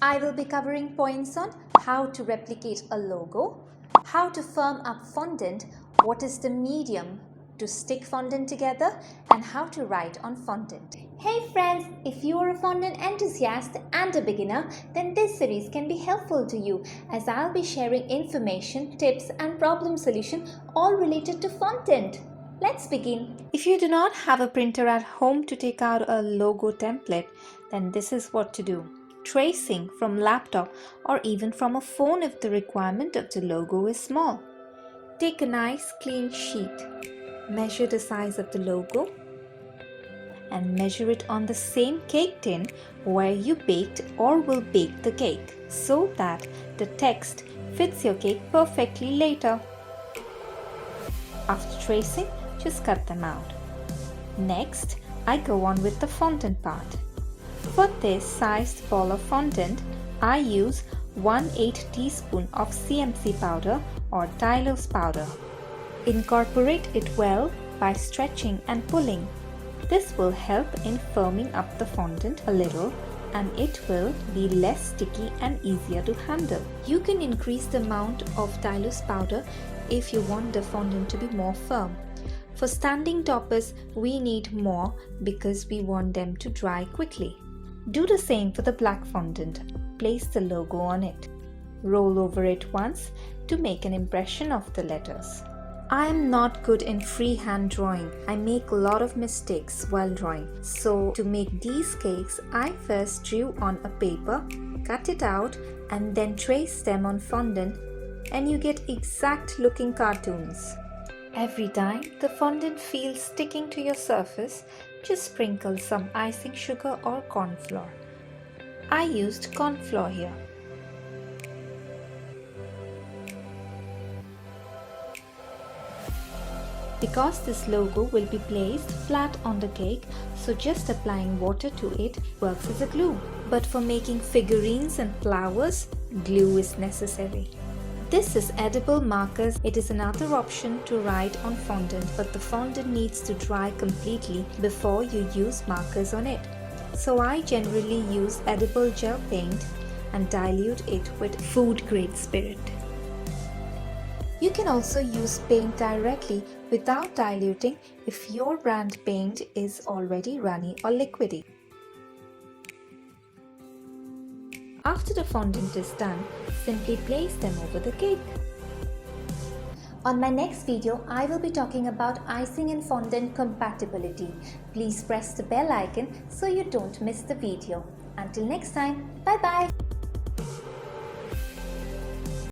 I will be covering points on how to replicate a logo, how to firm up fondant, what is the medium to stick fondant together, and how to write on fondant. Hey friends, if you are a fondant enthusiast and a beginner, then this series can be helpful to you as I'll be sharing information, tips and problem solution all related to fondant. Let's begin. If you do not have a printer at home to take out a logo template, then this is what to do. Tracing from laptop or even from a phone if the requirement of the logo is small. Take a nice clean sheet. Measure the size of the logo and measure it on the same cake tin where you baked or will bake the cake so that the text fits your cake perfectly later. After tracing, just cut them out. Next, I go on with the fondant part. For this sized ball of fondant, I use 1/8 teaspoon of CMC powder or Tylose powder. Incorporate it well by stretching and pulling. This will help in firming up the fondant a little and it will be less sticky and easier to handle. You can increase the amount of Tylose powder if you want the fondant to be more firm. For standing toppers, we need more because we want them to dry quickly. Do the same for the black fondant. Place the logo on it. Roll over it once to make an impression of the letters. I am not good in freehand drawing. I make a lot of mistakes while drawing. So to make these cakes, I first drew on a paper, cut it out and then trace them on fondant and you get exact looking cartoons. Every time the fondant feels sticking to your surface, just sprinkle some icing sugar or corn flour. I used corn flour here. Because this logo will be placed flat on the cake, so just applying water to it works as a glue. But for making figurines and flowers, glue is necessary. This is edible markers. It is another option to write on fondant, but the fondant needs to dry completely before you use markers on it. So I generally use edible gel paint and dilute it with food grade spirit. You can also use paint directly without diluting if your brand paint is already runny or liquidy. After the fondant is done, simply place them over the cake. On my next video, I will be talking about icing and fondant compatibility. Please press the bell icon so you don't miss the video. Until next time, bye bye.